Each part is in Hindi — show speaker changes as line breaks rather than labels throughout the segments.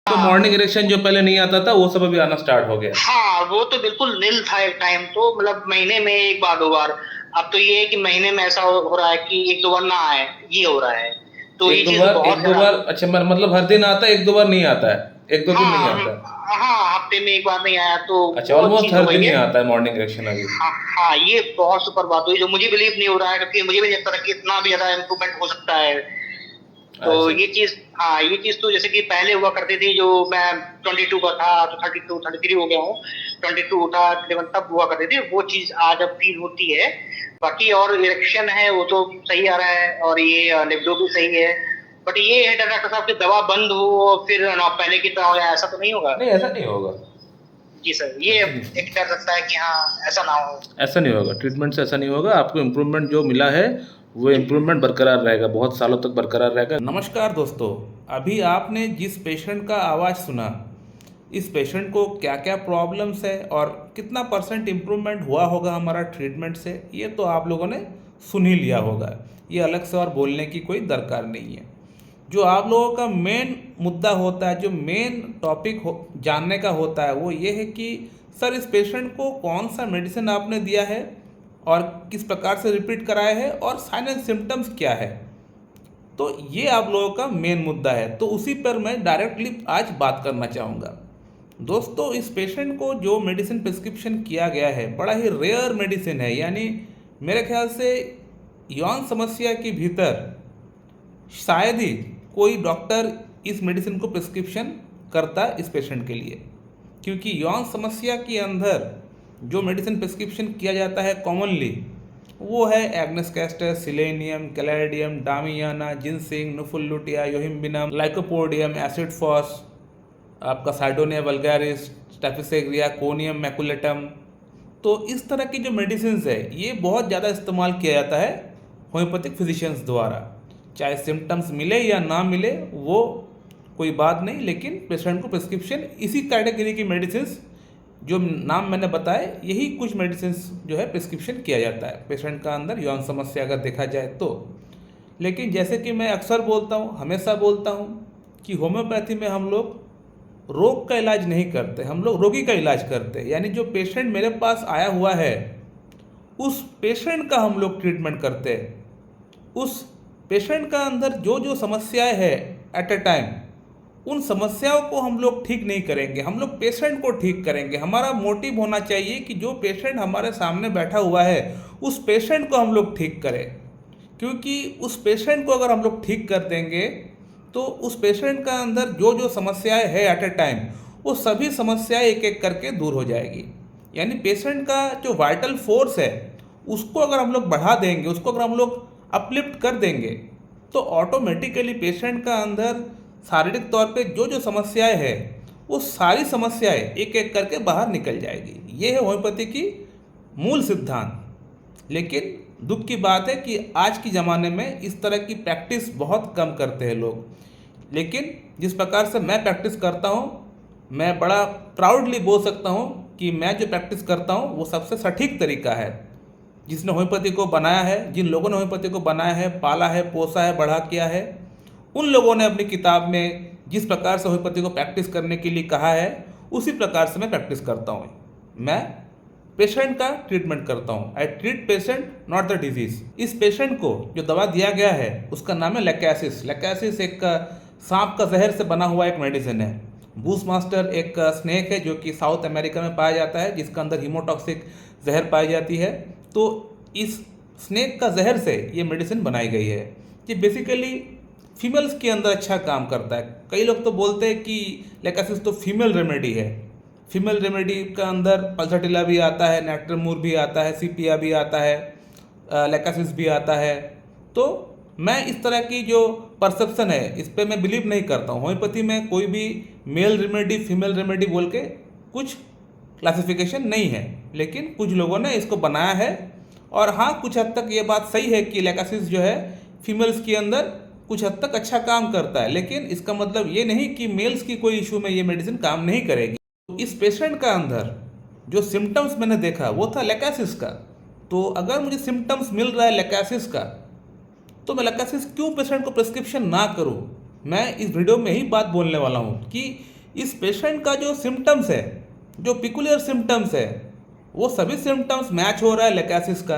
तो
हाँ
मॉर्निंग इरेक्शन जो पहले नहीं आता था वो सब अभी आना स्टार्ट हो गया।
हाँ, वो तो बिल्कुल नील था एक टाइम, तो मतलब महीने में एक बार दो बार। अब तो ये है कि महीने में ऐसा हो रहा है कि एक दो बार ना आए, ये हो रहा है। तो
एक
ये
दो
चीज
बार,
बहुत
एक दो
ज्यादा।
बार, अच्छा मतलब हर दिन आता है, एक दो बार नहीं आता है, एक दो दिन नहीं
हाँ
आता है।
हाँ, हफ्ते में एक बार नहीं आया तो
अच्छा,
वो
ऑलमोस्ट
चीज हो
हर
गई
दिन ही
है।
आता है मॉर्निंग इरेक्शन अभी।
हाँ हाँ, ये बहुत सुपर बात हुई जो मुझे बिलीव नहीं हो रहा है, क्योंकि मुझे भी नहीं लगता था कि इतना भी ज्यादा इम्प्रूवमेंट हो सकता है। तो
अच्छा
ये चीज, हाँ ये चीज तो जैसे कि पहले हुआ करती थी, जो मैं 22 का था तो 32 33 हो गया हूँ। 22 उठा 31 तब हुआ करती थी, वो चीज आज अब फील होती है। बाकी और इरेक्शन है वो तो सही आ रहा है, और ये लिबिडो भी सही है। बट ये है डॉक्टर साहब की दवा बंद हो और फिर ना पहले की तरह हो जाए, ऐसा तो नहीं होगा।
नहीं, ऐसा नहीं होगा।
जी सर, ये
ऐसा नहीं,
एक डर लगता है कि हाँ ऐसा ना हो।
ऐसा नहीं होगा, ट्रीटमेंट से ऐसा नहीं होगा। आपको इम्प्रूवमेंट जो मिला है वो इम्प्रूवमेंट बरकरार रहेगा, बहुत सालों तक बरकरार रहेगा। नमस्कार दोस्तों, अभी आपने जिस पेशेंट का आवाज़ सुना, इस पेशेंट को क्या क्या प्रॉब्लम्स है और कितना परसेंट इम्प्रूवमेंट हुआ होगा हमारा ट्रीटमेंट से, ये तो आप लोगों ने सुन ही लिया होगा। ये अलग से और बोलने की कोई दरकार नहीं है। जो आप लोगों का मेन मुद्दा होता है, जो मेन टॉपिक जानने का होता है, वो ये है कि सर इस पेशेंट को कौन सा मेडिसिन आपने दिया है और किस प्रकार से रिपीट कराया है और साइन एंड सिम्टम्स क्या है। तो ये आप लोगों का मेन मुद्दा है, तो उसी पर मैं डायरेक्टली आज बात करना चाहूँगा। दोस्तों, इस पेशेंट को जो मेडिसिन प्रिस्क्रिप्शन किया गया है बड़ा ही रेयर मेडिसिन है, यानी मेरे ख्याल से यौन समस्या के भीतर शायद ही कोई डॉक्टर इस मेडिसिन को प्रिस्क्रिप्शन करता है इस पेशेंट के लिए, क्योंकि यौन समस्या के अंदर जो मेडिसिन प्रिस्क्रिप्शन किया जाता है कॉमनली वो है agnus castus, selenium, caladium, damiana, ginseng, nuphar luteum, yohimbinum, lycopodium, acid phos, आपका cydonia vulgaris, staphysagria, conium maculatum. तो इस तरह की जो मेडिसिन है ये बहुत ज़्यादा इस्तेमाल किया जाता है होम्योपैथिक फिजिशियंस द्वारा। चाहे सिम्टम्स मिले या ना मिले वो कोई बात नहीं, लेकिन पेशेंट को प्रिस्क्रिप्शन इसी कैटेगरी की मेडिसिन जो नाम मैंने बताए, यही कुछ मेडिसिन जो है प्रिस्क्रिप्शन किया जाता है पेशेंट का अंदर यौन समस्या अगर देखा जाए तो। लेकिन जैसे कि मैं अक्सर बोलता हूँ, हमेशा बोलता हूँ कि होम्योपैथी में हम लोग रोग का इलाज नहीं करते, हम लोग रोगी का इलाज करते हैं। यानी जो पेशेंट मेरे पास आया हुआ है उस पेशेंट का हम लोग ट्रीटमेंट करते हैं। उस पेशेंट का अंदर जो जो समस्याएं हैं एट ए टाइम, उन समस्याओं को हम लोग ठीक नहीं करेंगे, हम लोग पेशेंट को ठीक करेंगे। हमारा मोटिव होना चाहिए कि जो पेशेंट हमारे सामने बैठा हुआ है उस पेशेंट को हम लोग ठीक करें, क्योंकि उस पेशेंट को अगर हम लोग ठीक कर देंगे तो उस पेशेंट का अंदर जो जो समस्याएं है एट ए टाइम, वो सभी समस्याएं एक एक करके दूर हो जाएगी। यानी पेशेंट का जो वाइटल फोर्स है उसको अगर हम लोग बढ़ा देंगे, उसको अगर हम लोग अपलिफ्ट कर देंगे, तो ऑटोमेटिकली पेशेंट का अंदर शारीरिक तौर पे जो जो समस्याएं हैं वो सारी समस्याएं एक एक करके बाहर निकल जाएगी। ये है होम्योपैथी की मूल सिद्धांत। लेकिन दुख की बात है कि आज के ज़माने में इस तरह की प्रैक्टिस बहुत कम करते हैं लोग। लेकिन जिस प्रकार से मैं प्रैक्टिस करता हूँ, मैं बड़ा प्राउडली बोल सकता हूँ कि मैं जो प्रैक्टिस करता हूँ वो सबसे सटीक तरीका है। जिसने होम्योपैथी को बनाया है, जिन लोगों ने होम्योपैथी को बनाया है, पाला है, पोसा है, बढ़ा किया है, उन लोगों ने अपनी किताब में जिस प्रकार से होम्योपैथी को प्रैक्टिस करने के लिए कहा है उसी प्रकार से मैं प्रैक्टिस करता हूँ। मैं पेशेंट का ट्रीटमेंट करता हूँ। I treat patient not the disease. इस पेशेंट को जो दवा दिया गया है उसका नाम है लेकैसिस। लेकैसिस एक सांप का जहर से बना हुआ एक मेडिसिन है। बूस मास्टर एक स्नेक है जो कि साउथ अमेरिका में पाया जाता है, जिसका अंदर हीमोटॉक्सिक जहर पाई जाती है। तो इस स्नेक का जहर से ये मेडिसिन बनाई गई है। ये बेसिकली फीमेल्स के अंदर अच्छा काम करता है। कई लोग तो बोलते हैं कि लेकासिस तो फीमेल रेमेडी है। फीमेल रेमेडी का अंदर पल्साटिला भी आता है, नेक्टरमूर भी आता है, सीपिया भी आता है, लेकासिस भी आता है। तो मैं इस तरह की जो परसेप्शन है इस पर मैं बिलीव नहीं करता हूँ। होम्योपैथी में कोई भी मेल रेमेडी फीमेल रेमेडी बोल के कुछ क्लासिफिकेशन नहीं है, लेकिन कुछ लोगों ने इसको बनाया है। और हाँ, कुछ हद तक ये बात सही है कि लेकासिस जो है फीमेल्स के अंदर कुछ हद तक अच्छा काम करता है, लेकिन इसका मतलब ये नहीं कि मेल्स की कोई इशू में ये मेडिसिन काम नहीं करेगी। तो इस पेशेंट का अंदर जो सिम्टम्स मैंने देखा वो था लेकासिस का। तो अगर मुझे सिम्टम्स मिल रहा है लेकासिस का, तो मैं लेकासिस क्यों पेशेंट को प्रिस्क्रिप्शन ना करूं। मैं इस वीडियो में ही बात बोलने वाला हूं कि इस पेशेंट का जो सिम्टम्स है, जो पिकुलियर सिम्टम्स है, वो सभी सिम्टम्स मैच हो रहा है लेकासिस का।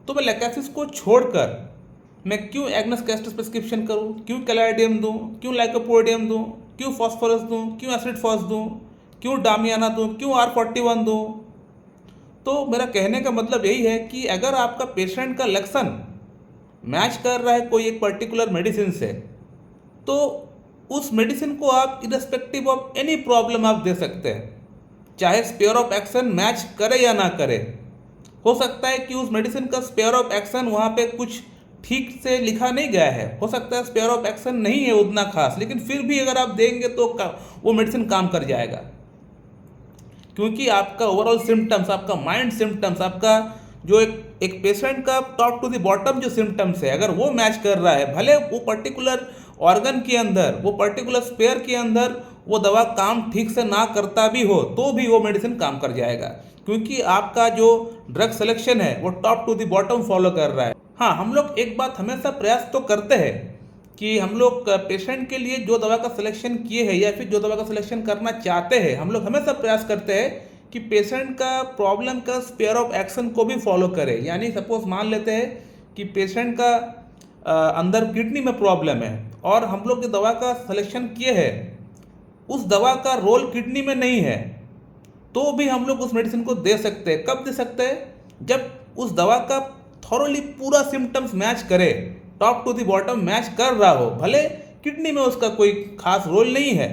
तो मैं लेकासिस को छोड़कर मैं क्यों एग्नस कैस्टस प्रिस्क्रिप्शन करूँ, क्यों कैलाइडियम दूँ, क्यों लाइकोपोडियम दूँ, क्यों फॉस्फोरस दूँ, क्यों एसिड फॉस दूँ, क्यों डामियाना दूँ, क्यों R41 दूँ। तो मेरा कहने का मतलब यही है कि अगर आपका पेशेंट का लक्षण मैच कर रहा है कोई एक पर्टिकुलर मेडिसिन से, तो उस मेडिसिन को आप इरेस्पेक्टिव ऑफ एनी प्रॉब्लम आप दे सकते हैं, चाहे स्पेयर ऑफ एक्शन मैच करे या ना करे। हो सकता है कि उस मेडिसिन का स्पेयर ऑफ एक्शन वहाँ पे कुछ ठीक से लिखा नहीं गया है, हो सकता है स्पेयर ऑफ एक्शन नहीं है उतना खास, लेकिन फिर भी अगर आप देंगे तो वो मेडिसिन काम कर जाएगा, क्योंकि आपका ओवरऑल सिम्टम्स, आपका माइंड सिम्टम्स, आपका जो एक पेशेंट का टॉप टू द बॉटम जो सिम्टम्स है, अगर वो मैच कर रहा है, भले वो पर्टिकुलर ऑर्गन के अंदर, वो पर्टिकुलर स्पेयर के अंदर वो दवा काम ठीक से ना करता भी हो, तो भी वो मेडिसिन काम कर जाएगा, क्योंकि आपका जो ड्रग सिलेक्शन है वो top to the bottom follow कर रहा है। हाँ, हम लोग एक बात हमेशा प्रयास तो करते हैं कि हम लोग पेशेंट के लिए जो दवा का सिलेक्शन किए हैं या फिर जो दवा का सिलेक्शन करना चाहते हैं, हम लोग हमेशा प्रयास करते हैं कि पेशेंट का प्रॉब्लम का स्पेयर ऑफ एक्शन को भी फॉलो करें। यानी सपोज मान लेते हैं कि पेशेंट का अंदर किडनी में प्रॉब्लम है और हम लोग जो दवा का सिलेक्शन किए हैं उस दवा का रोल किडनी में नहीं है, तो भी हम लोग उस मेडिसिन को दे सकते हैं। कब दे सकते हैं? जब उस दवा का थॉरोली पूरा सिम्टम्स मैच करे, top to the bottom match कर रहा हो, भले किडनी में उसका कोई खास रोल नहीं है,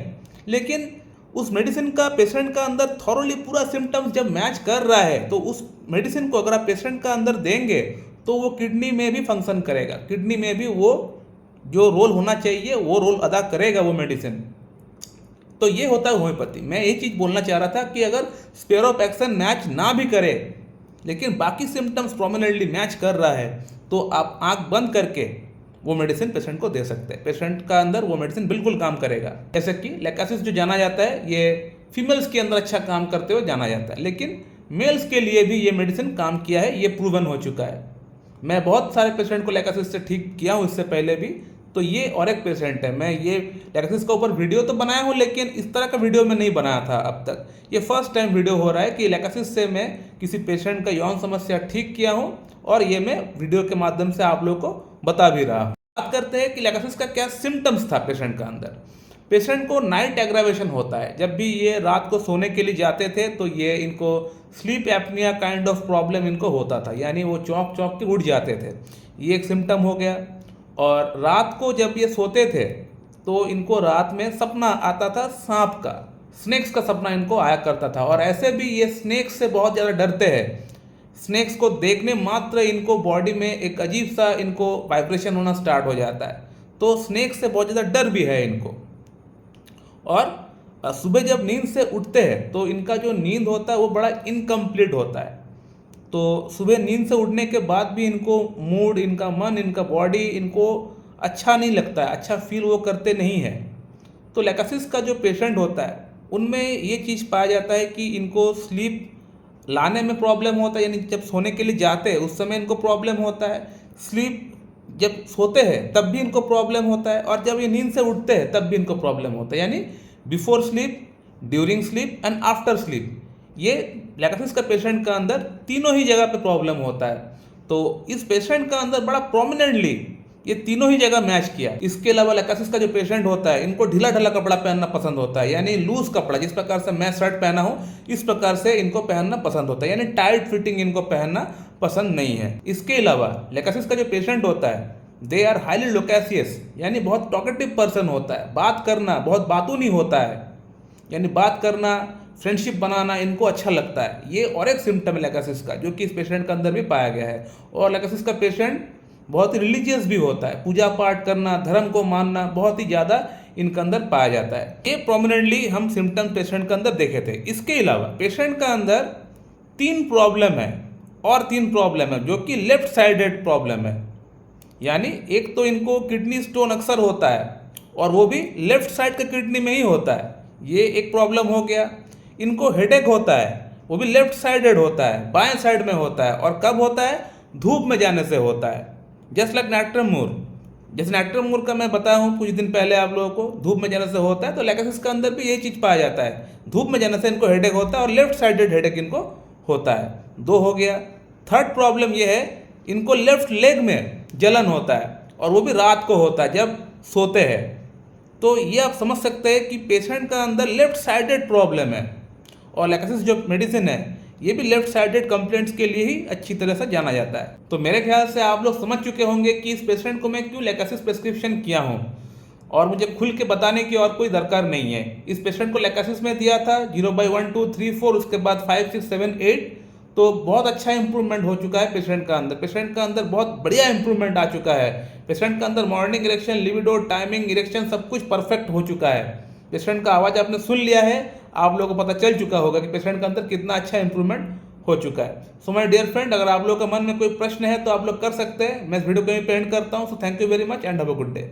लेकिन उस मेडिसिन का पेशेंट का अंदर थॉरोली पूरा सिम्टम्स जब मैच कर रहा है, तो उस मेडिसिन को अगर आप पेशेंट का अंदर देंगे तो वो किडनी में भी फंक्शन करेगा, किडनी में भी वो जो रोल होना चाहिए वो रोल अदा करेगा वो मेडिसिन। तो ये होता है होम्योपैथी। मैं ये चीज़ बोलना चाह रहा था कि अगर स्पेयर ऑफ एक्शन मैच ना भी करे लेकिन बाकी सिम्टम्स प्रोमिनेंटली मैच कर रहा है, तो आप आंख बंद करके वो मेडिसिन पेशेंट को दे सकते हैं, पेशेंट का अंदर वो मेडिसिन बिल्कुल काम करेगा। जैसे कि लेकासिस जो जाना जाता है ये फीमेल्स के अंदर अच्छा काम करते हुए जाना जाता है, लेकिन मेल्स के लिए भी ये मेडिसिन काम किया है, ये प्रूवन हो चुका है। मैं बहुत सारे पेशेंट को लेकासिस से ठीक किया हूँ इससे पहले भी। तो ये और एक पेशेंट है, मैं ये लेकासिस के ऊपर वीडियो तो बनाया हूँ, लेकिन इस तरह का वीडियो मैं नहीं बनाया था अब तक। ये फर्स्ट टाइम वीडियो हो रहा है कि लेकासिस से मैं किसी पेशेंट का यौन समस्या ठीक किया हूँ, और ये मैं वीडियो के माध्यम से आप लोगों को बता भी रहा हूँ। बात करते हैं कि लेकासिस का क्या सिम्टम्स था पेशेंट का अंदर। पेशेंट को नाइट एग्रावेशन होता है, जब भी ये रात को सोने के लिए जाते थे तो ये इनको sleep apnoea kind of problem इनको होता था, यानी वो चौंक चौंक के उठ जाते थे, ये एक सिम्टम हो गया। और रात को जब ये सोते थे तो इनको रात में सपना आता था सांप का, स्नेक्स का सपना इनको आया करता था, और ऐसे भी ये स्नेक्स से बहुत ज़्यादा डरते हैं। स्नेक्स को देखने मात्र इनको बॉडी में एक अजीब सा इनको वाइब्रेशन होना स्टार्ट हो जाता है, तो स्नेक्स से बहुत ज़्यादा डर भी है इनको। और सुबह जब नींद से उठते हैं तो इनका जो नींद होता है वो बड़ा इनकम्प्लीट होता है, तो सुबह नींद से उठने के बाद भी इनको मूड, इनका मन, इनका बॉडी इनको अच्छा नहीं लगता है, अच्छा फील वो करते नहीं है। तो लेकासिस का जो पेशेंट होता है उनमें ये चीज़ पाया जाता है कि इनको स्लीप लाने में प्रॉब्लम होता है, यानी जब सोने के लिए जाते हैं उस समय इनको प्रॉब्लम होता है, स्लीप जब सोते हैं तब भी इनको प्रॉब्लम होता है, और जब ये नींद से उठते हैं तब भी इनको प्रॉब्लम होता है, यानी before sleep, during sleep and after sleep. ये लेकासिस का पेशेंट का अंदर तीनों ही जगह पे प्रॉब्लम होता है। तो इस पेशेंट का अंदर बड़ा प्रोमिनेंटली ये तीनों ही जगह मैच किया। इसके अलावा लेकासिस का जो पेशेंट होता है इनको ढीला ढाला कपड़ा पहनना पसंद होता है, यानी लूज कपड़ा, जिस प्रकार से मैं शर्ट पहना हूँ इस प्रकार से इनको पहनना पसंद होता है, यानी टाइट फिटिंग इनको पहनना पसंद नहीं है। इसके अलावा लेकासिस का जो पेशेंट होता है दे आर हाईली लोकेशियस, यानी बहुत टॉकेटिव पर्सन होता है, बात करना बहुत बातूनी होता है, यानी बात करना, फ्रेंडशिप बनाना इनको अच्छा लगता है। ये और एक सिम्टम है लेकासिस का जो कि इस पेशेंट के अंदर भी पाया गया है। और लेकासिस का पेशेंट बहुत ही रिलीजियस भी होता है, पूजा पाठ करना, धर्म को मानना बहुत ही ज़्यादा इनके अंदर पाया जाता है। ये प्रोमिनेंटली हम सिम्टम पेशेंट के अंदर देखे थे। इसके अलावा पेशेंट का अंदर 3 प्रॉब्लम है, और 3 प्रॉब्लम है जो कि लेफ्ट साइडेड प्रॉब्लम है, यानी एक तो इनको किडनी स्टोन अक्सर होता है और वो भी लेफ्ट साइड के किडनी में ही होता है, ये एक प्रॉब्लम हो गया। इनको हेडेक होता है, वो भी लेफ्ट साइडेड होता है, बाएं साइड में होता है, और कब होता है? धूप में जाने से होता है, जस्ट लाइक नाइट्रम मूर। जैसे नैट्रमूर का मैं बताया हूँ कुछ दिन पहले आप लोगों को, धूप में जाने से होता है, तो लैकेसिस का अंदर भी यही चीज़ पाया जाता है। धूप में जाने से इनको हेडेक होता है और लेफ्ट साइडेड हेडेक इनको होता है। 2 हो गया। थर्ड प्रॉब्लम ये है, इनको लेफ्ट लेग में जलन होता है और वो भी रात को होता है जब सोते हैं। तो ये आप समझ सकते हैं कि पेशेंट का अंदर लेफ्ट साइडेड प्रॉब्लम है और लैकेसिस जो मेडिसिन है ये भी लेफ्ट साइडेड कंप्लेंट्स के लिए ही अच्छी तरह से जाना जाता है। तो मेरे ख्याल से आप लोग समझ चुके होंगे कि इस पेशेंट को मैं क्यों लैकेसिस प्रिस्क्रिप्शन किया हूँ और मुझे खुल के बताने की और कोई दरकार नहीं है। इस पेशेंट को लैकेसिस में दिया था 0/1 2 3 4, उसके बाद 5 6 7 8, तो बहुत अच्छा इंप्रूवमेंट हो चुका है पेशेंट का अंदर। पेशेंट का अंदर बहुत बढ़िया इंप्रूवमेंट आ चुका है। पेशेंट का अंदर morning erection, libido, timing, erection सब कुछ परफेक्ट हो चुका है। पेशेंट का आवाज़ आपने सुन लिया है, आप लोगों को पता चल चुका होगा कि पेशेंट का अंदर कितना अच्छा इंप्रूवमेंट हो चुका है। सो माय डियर फ्रेंड, अगर आप लोगों के मन में कोई प्रश्न है तो आप लोग कर सकते हैं। मैं इस वीडियो को यहीं पे एंड करता हूँ। So thank you very much and have a good day.